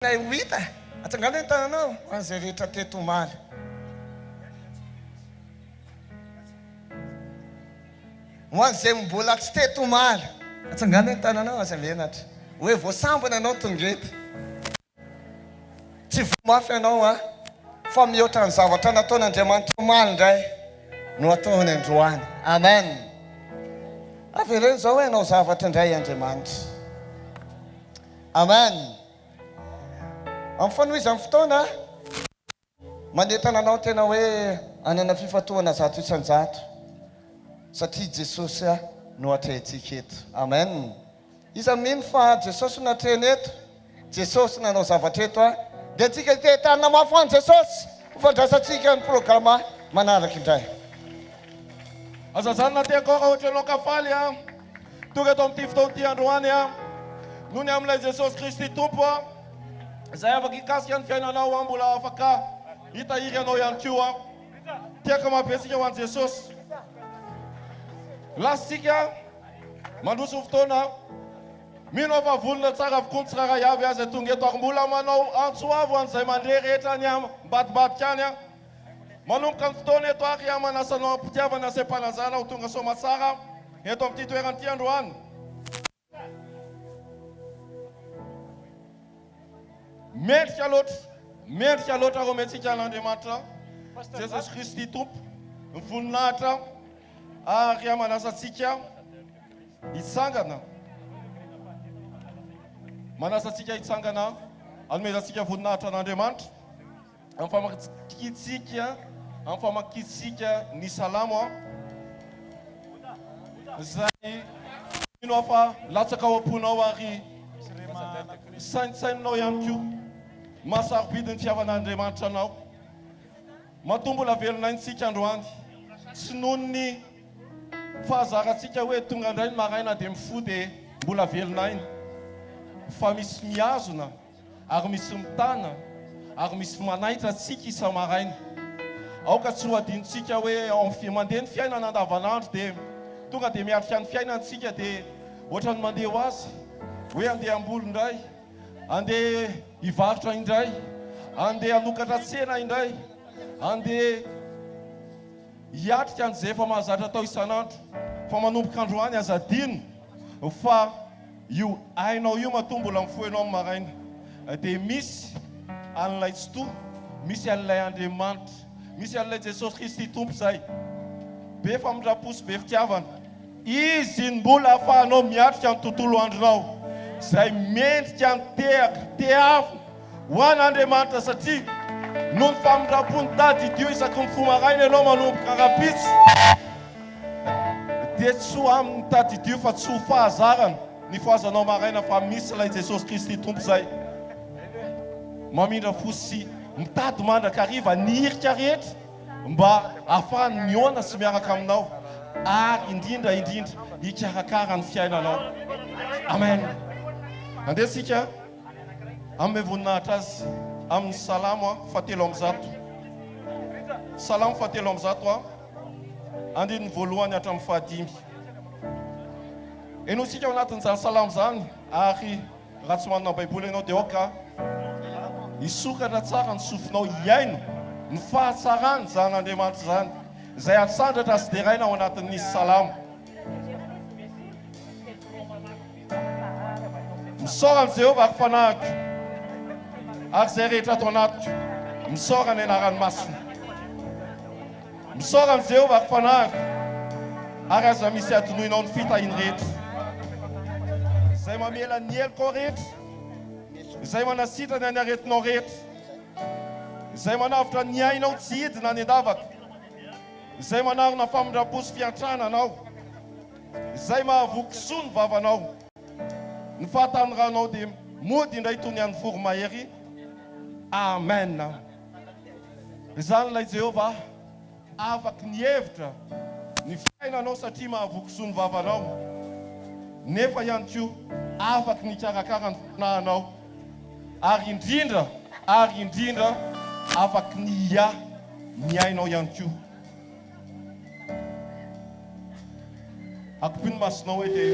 Nay wita atsangana tananao an'izay rehetra teto omaly. Ho an'izay mbola tsy teto omaly atsangana tananao aza menatra hoe voasambana anao tongety tsy vomafy anao a fa mihoatra ny zavatra nataon'Andriamanitra omaly indray no ataony androany. Amen. Avereny zao hoe anao zavatra indray Andriamanitra. Amen. Amin'ny fanohizan'ny fotoana manentana anao tena hoe anana fifatohana zato isan-jato satria Jesosy no atrehintsika eto. Amen. Iza mino fa Jesosy no atrehiny eto, Jesosy nanao zavatra eto dia antsika te-tanina mafy ho an'i Jesosy ho fandraisantsika ny programa manaraka indray. Azazana tiako ohatra ianao kafaly tonga eto amin'ity fotoana ity androany noho ny amin'ilay Jesosy Kristy Tompo izay afaka hikasika ny fiainanao mbola afaka hitahiry anao ihany koa tiaka mampesika ho an'i Jesosy. Lasitsika mandroso ny fotoana mino fa volona tsara avokoa ny tsirairay avy azy tonga eto ary mbola manao antsoavo an'izay mandeha rehetra any ambadibadika any manomboka ny fotoana eto ary manasanao ampitiavana sy ampanazana ho tonga soma tsara eto amin'ity toerana ity androany. Mendrika loatra rao mentsika an'Andriamanitra Jesosy Kristy Tompo ny voninahitra ary manasantsika hitsangana anomezantsika voninahitra an'Andriamanitra amin'ny famakitsika ny salamo zay ino fa latsaka ao am-ponao ary saintsaininao ihany koa mahasarobidi ny fiavan'Andriamanitra anao. Matombola velonaintsika androany tsy noho ny fahazarantsika hoe tonga indray ny maraina dia mifo dia mbola velonainy fa misy miazona ary misy mitana ary misy manaitra antsika isa-maraina. Aoka tsy ho adinontsika hoe mandeha ny fiainana andavanandro dia tonga dia miatrika ny fiainantsika dia ohatra ny mandeha ho azy hoe andeha ambolo indray, andeha hivarotra indray, andeha hanokatra tsena indray, andeha hiatrika an'izay efa mahazatra atao isanandro fa manomboka androany aza adino fa io ainao io matombola mifoenao amin'ny maraina dia misy an'ilay tsotoa, misy an'ilay Andriamanitra, misy an'ilay Jesosy Kristy Tompo zay be famindraposy be fitiavana. Izy mbola ahafahanao miatrika ny tontolo andronao zay mendrika ny teafo ho an'Andriamanitra satria noho ny famindrapony tady dio isaky ny fomaraina ianao manomboka rapitsy dia tsy ho amin'ny tady dio fa tsy ho fahazarana ny fahazanao maraina fa misy ilay Jesosy Kristy Tompo zay mamindra fosy mitady mandrakariva nihirika rehetra mba ahafahany miona sy miaraka aminao ary indrindra hikarakara ny fiainanao. Amen. Andesika amin'ny voninahitra azy amin'ny salamo fatelo amby zato. Salamo fatelo amby zato andininy voalohany hatramin'ny fahadimy. Enosika ao anatin'izany salamo zany ary raha tsy manana baiboly ianao dia oka hisokatra tsara ny sofinao hiaino ny fahatsarany zan'Andriamanitra zany izay atsandratra sy deraina ao anatin'ny salamo. Misaora ny Jehovah ary fanahiko ary izay rehetra ato anatiko misaora ny anaran'ny masina. Misaora ny Jehovah ary fanahiko ary aza misy adonoinao ny fitahiny rehetra izay mamela ny heliko rehetra, izay manasitrany ny aretinao rehetra, izay manavitra ny ainao tsy hidina ny andavaka, izay manarona famindraposy fiantrananao, izay mahavoky soa ny vavanao. Ny fahatanranao dia mody indray toy ny an'ny voromahery. Amen. Izany ilay Jehovah afaky ny hevitra ny fiainanao satria mahavoky soa ny vavanao, nefa ihany koa afaky ny karakara ny fanahinao ary indrindra afaky ny ainao ihany koa. Akopiny masinao hoe dia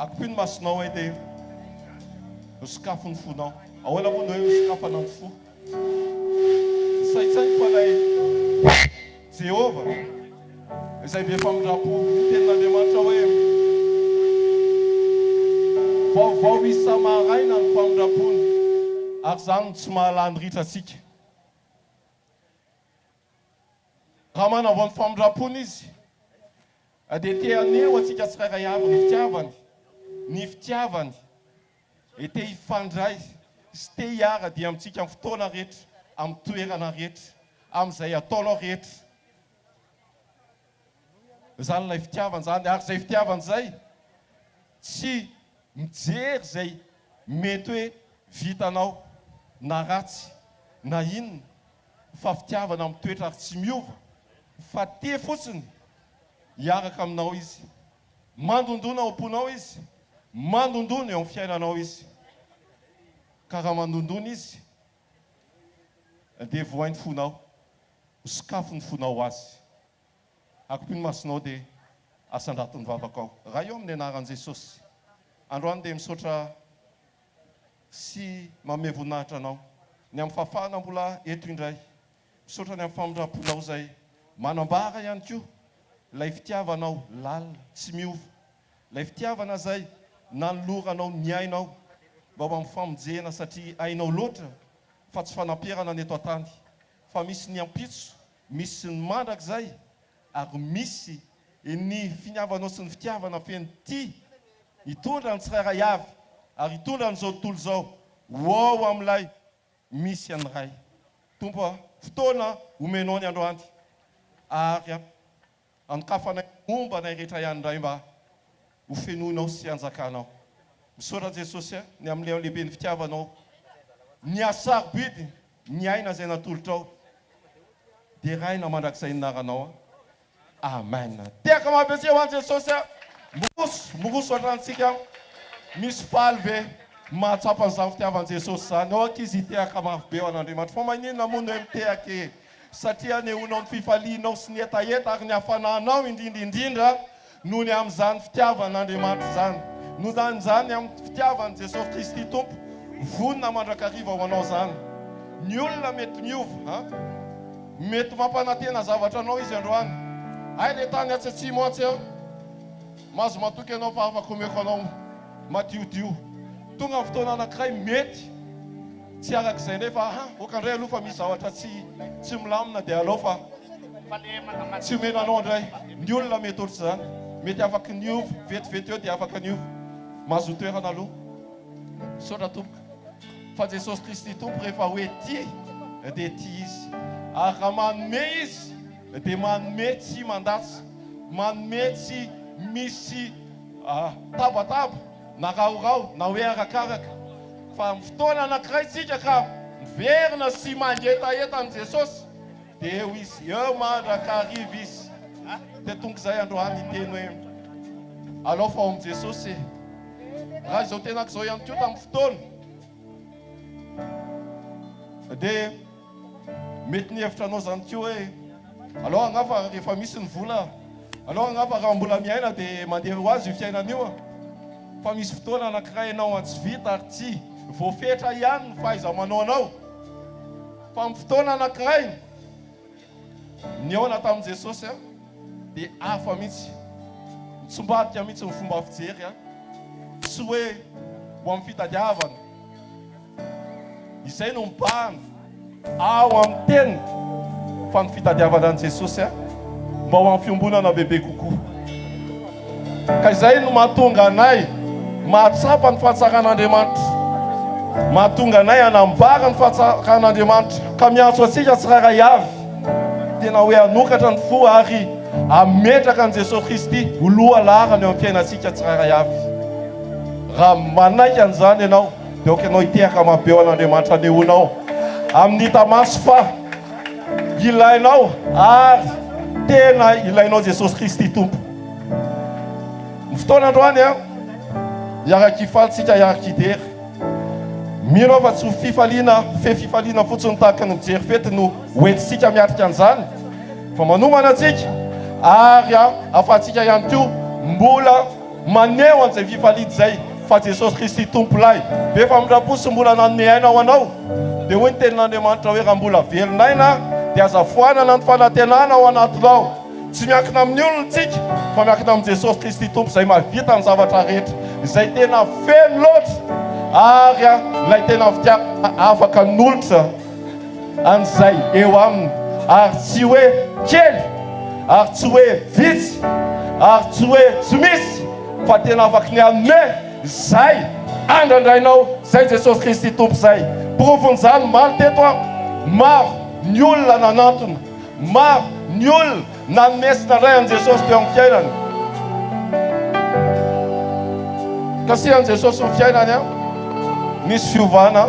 akopiny masonao edy sokafony fonao ahoana moa no hoe sokafanao fo saitsay fa lay Jehova izay be famindrapo tenin'Andriamanitra hoe vaovao isa-maraina ny famindrapony ary zany tsy mahalany ritra atsika raha manavao ny famindrapony izy dia te aneo atsika tsirairay avy ny fitiavany te hifandray sy te hiara dia amintsika amin'ny fotoana rehetra amin'ny toerana rehetra amin'izay ataonao rehetra zany ilay fitiavany zany ary zay fitiavany zay tsy mijery zay mety hoe vitanao na ratsy na inona fa fitiavana amin'ny toetra ary tsy miova fa te fotsiny hiaraka aminao izy mandondona ao am-ponao izy mandondona eo amin'ny fiainanao izy ka raha mandondona izy dia vohainy fonao sokafo ny fonao azy akopiny masonao dia asandraton'ny vavakao raha eo amin'ny anaran'i Jesosy androany dia misaotra sy manome voninahitra anao ny amin'ny fahafahana mbola eto indray misaotra ny amin'ny famindraponao zay manambara ihany koa lay fitiavanao lalina tsy miova lay fitiavana zay nanoloranao ny ainao mba amin'ny famonjena satria ainao loatra fa tsy fanampiarana ny eto an-tany fa misy ny ampitso misy ny mandrakizay ary misy ny finiavanao sy ny fitiavana feny ty hitondra ny tsirairay avy ary hitondra n'izao tontolo zao ho amin'ilay misy an'ny ray tompo fotoana omenao ny androany ary anokafanay momba nay rehetra ihany indray mba ho fenoinao sy anjakanao misaotra Jesosy ny amin'ilay lehibe ny fitiavanao ny asarobidy ny aina zay natolotrao dia raina mandrakizay ninaranao amen tiaka mahabezy ho an'i Jesosy moroso atrantsika misy faly ve mahatsapan'izany fitiavan'i Jesosy zany ohatra izy hiteaka mafy be ho an'Andriamanitra fa maninona moa no hoe miteaka satria neonao ny fifalianao sy ny etaeta ary ny hafananao indrindra noho ny amin'izany fitiavan'Andriamanitra zany no zany amin'ny fitiavan'i Jesosy Kristy tompo vonina mandrakariva ho anao zany ny olona mety miova mety mampanantena zavatra anao izy androany ay le tany atsatsimo atsy eo mazo matoky anao fa afaka omeko anao matiodio tonga amin'ny fotoana anankiray mety tsy arak'izay nefa okandray aloha fa misy zavatra tsy milamina dia alao fa tsy omenanao indray ny olona mety ohatry zany mety afaka niova vetivety eo dia afaka niova mazo toerana aloha saotra tompoka fa Jesosy Kristy tompo rehefa hoe ty dia ty izy ary raha manome izy dia manome tsy mandatsy manome tsy misy tabataba na raorao na hoe arakaraka fa amin'ny fotoana anankiray tsika ka miverina sy mangetaetany Jesosy dia eo izy eo mandrakariva izy dia tonga izay androany hiteny hoe alao fa ao amin'i Jesosy raha izao tenako izao ihany koa tamin'ny fotoana dia mety nihevitra anao zany koa hoe alao agnafa rehefa misy ny vola alao agnafa raha mbola miaina dia mandeha ho azy io fiainan'io fa misy fotoana anankiray anao antsy vita ary tsy voafetra ihany ny fahaiza-manao anao fa amin'ny fotoana anankiray ny eo tamin'i Jesosy dia hafa mihitsy mitsombadika mihitsy ny fomba fijery tsy hoe ho amin'ny fitadiavana izay no mibahana ao amin'ny teny fa ny fitadiavana an'i Jesosy mba ho amin'ny fiombonana bebe kokoa ka izay no mahatonga anay mahatsapa ny fahatsaran'Andriamanitra mahatonga anay hanambara ny fahatsaran'Andriamanitra ka miantso atsika tsirairay avy tena hoe hanokatra ny fo ary ametraka an' Jesosy Kristy ho loha larany eo amin'ny fiainantsika tsirairay avy raha manaiky an'izany ianao dia oka ianao hitehaka mabe ho an'Andriamanitra anehoanao amin'ny hita maso fa ilainao ary tena ilainao Jesosy Kristy tompo ny fotoana androany hiaraky hifalintsika hiaraky hidery mino fa tsy fifaliana fotsiny tahaka ny mijery fety no hoentintsika miatrika an'izany fa manomana antsika ary afahantsika ihany koa mbola maneho an'izay fifalidy zay fa Jesosy Kristy tompolahy be fa mindraposy mbola nanome aina ho anao dia hoy ny tenin'Andriamanitra hoe raha mbola velonaina dia azafoanana ny fanantenana ao anatinao tsy miankina amin'ny olontsika fa miankina amin'ny Jesosy Kristy tompo izay mahavita ny zavatra rehetra izay tena feno loatra ary ilay tena afaka nolotra an'izay eo aminy ary tsy hoe kely ary tsy hoe vitsy ary tsy hoe tsy misy fa tena afaka ny anome zay andrandrainao zay Jesosy Kristy tompo zay profon'izany maro teto a maro ny olona nanantona maro ny olona nanomesina ray an' Jesosy teo amin'ny fiainany kasihan' Jesosy ny fiainany a misy fiovana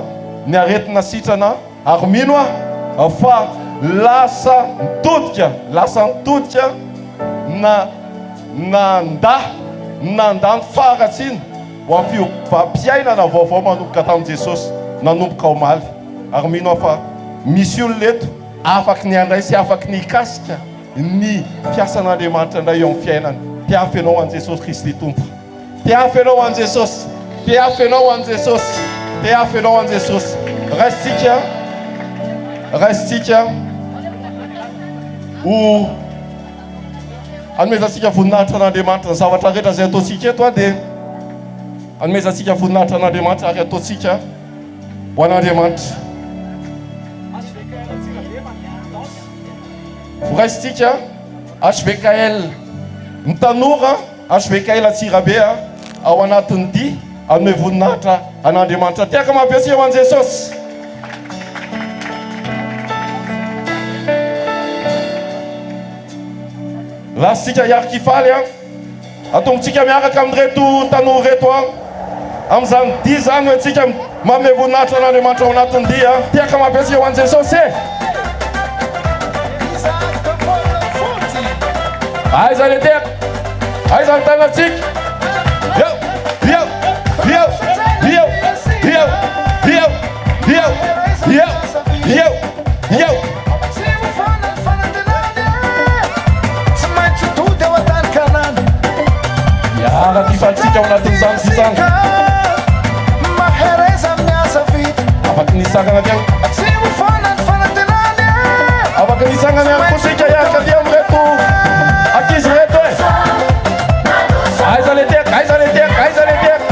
ny aretina sitrana ary mino a fa lasa nitodika na nandany faratsiny ho amin'ny fampiainana vaovao manomboka tamin'i Jesosy nanomboka omaly ary mino fa misy olona eto afaka ny andray sy afaka ny ikasika ny fiasan'Andriamanitra indray eo amin'ny fiainany tiafy ianao an' Jesosy Kristy tompo tiafy ianao an' Jesosy tiafy ianao an' Jesosy tiafy ianao an' Jesosy raisitsika ho anomezantsika voninahitra an'Andriamanitra ny zavatra rehetra zay ataontsika eto a dia anomezantsika voninahitra an'Andriamanitra ary ataontsika ho an'Andriamanitra voraisitsika hvkl ny tanora hvkl Atsirabe ao anatin'ny dia anome voninahitra an'Andriamanitra tiaka mampiasia ho an' Jesosy lasitsika hiarikifaly atongotsika miaraka amin'reto tanora reto amin'izany dia zany hoe tsika manome voninahitra an'Andriamanitra ao anatin'ny dia tiaka mampiasia ho an' Jesosy aiza le tiaka aiza ny tanatsika Fatsika ao anatin'izany zany afaka nisangana tiagny afaka nisangana ihany kosika hiaraka amin'reto ankizy reto aiza le tiaka aiza le tiaka aiza le tiaka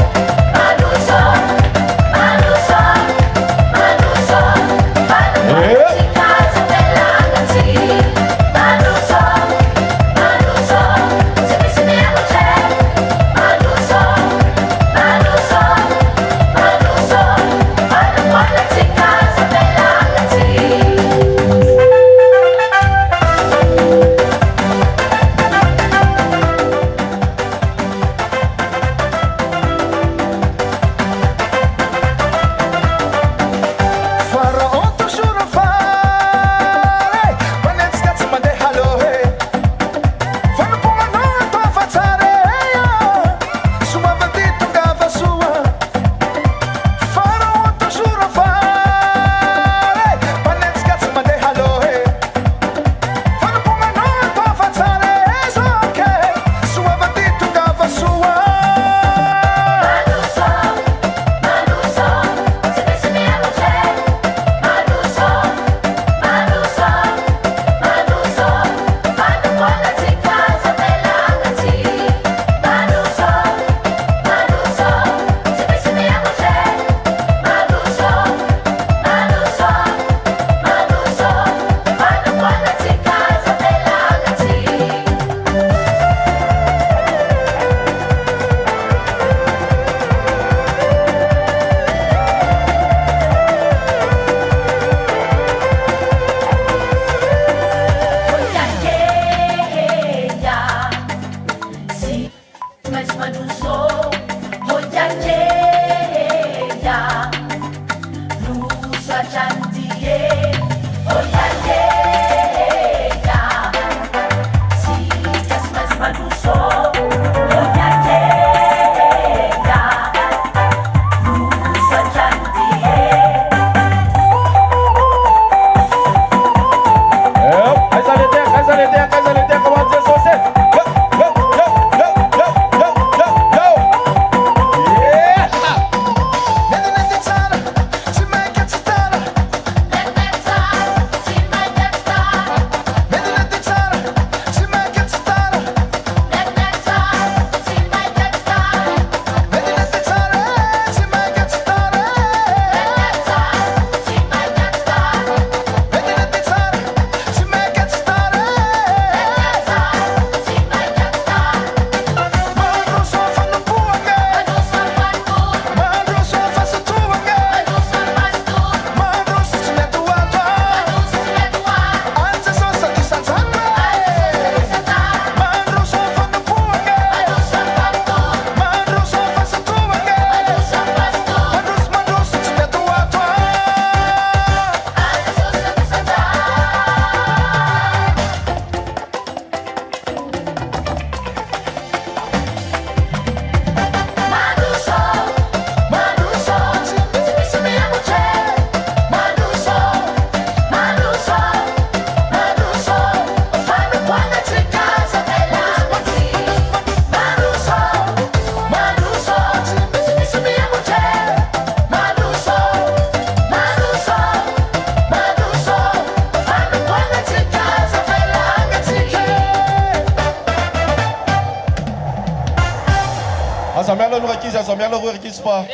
miala aloha ankizy aza miala roa ankizy fa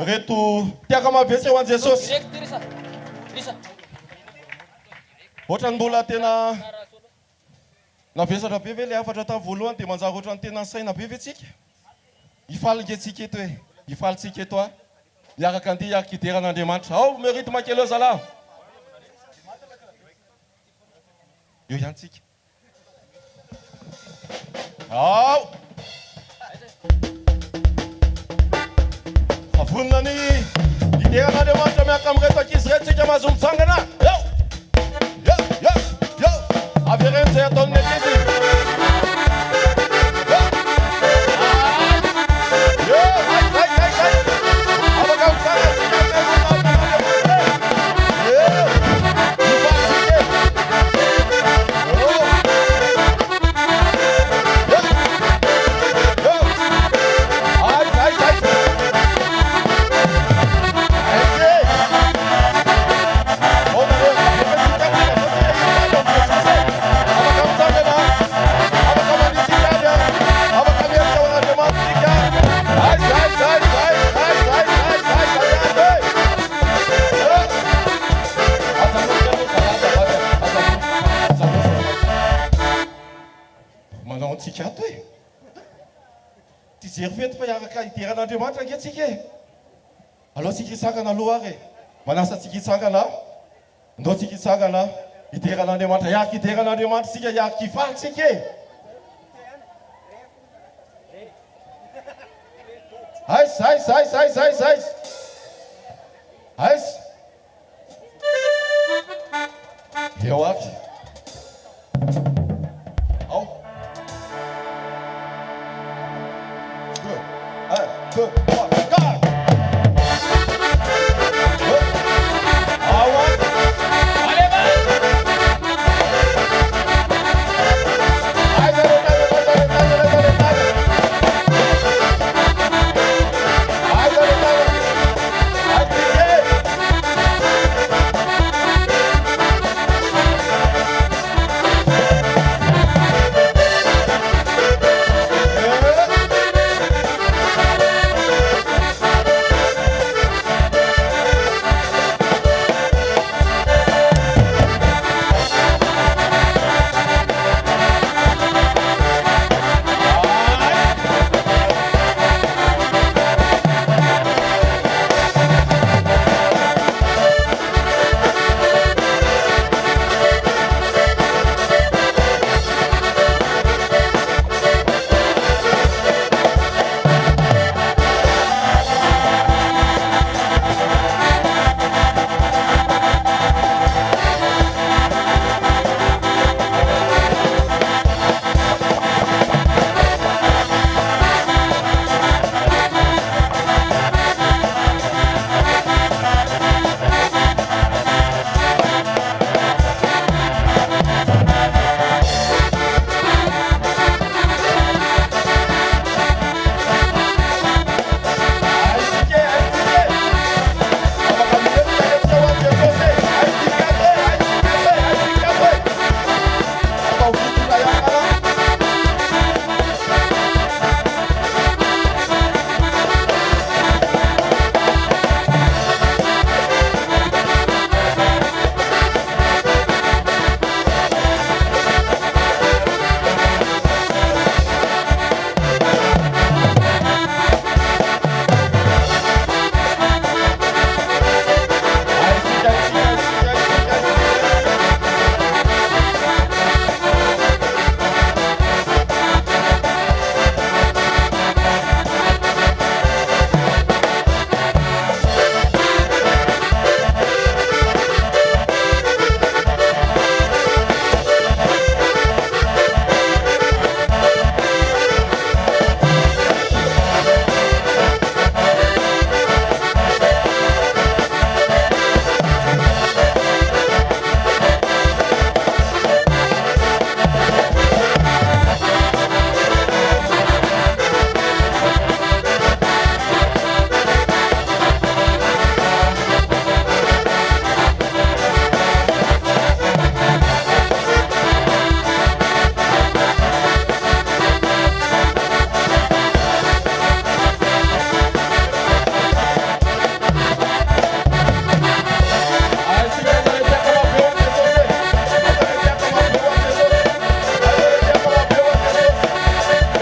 reto tiaka mavetsy ho an Jesosy ohatrany mbola tena navesatra be ve le afatra tamin'ny voalohany dia manjary ohatrany tena saina be ve tsika hifaly nge eto e hifalytsika eto a miaraka andeha hiaraka hideran'Andriamanitra ao mérite makely eo zalahy eo ihany tsika ao avonina ny hideran'Andriamanitra miaraka amin'reto ankizy reto tsika mahazo mitsangana yo avy reny zay ataon'ny ankizy tsika ato e ty jery fety fa hiaraka hideran'Andriamanitra ange tsika e aloha tsika hitsangana aloha ary e manasa tsika hitsangana ndao tsika hitsangana hideran'Andriamanitra hiaraka hideran'Andriamanitra tsika hiaraka hifaly tsika e aizy eo avy ao 2 1 2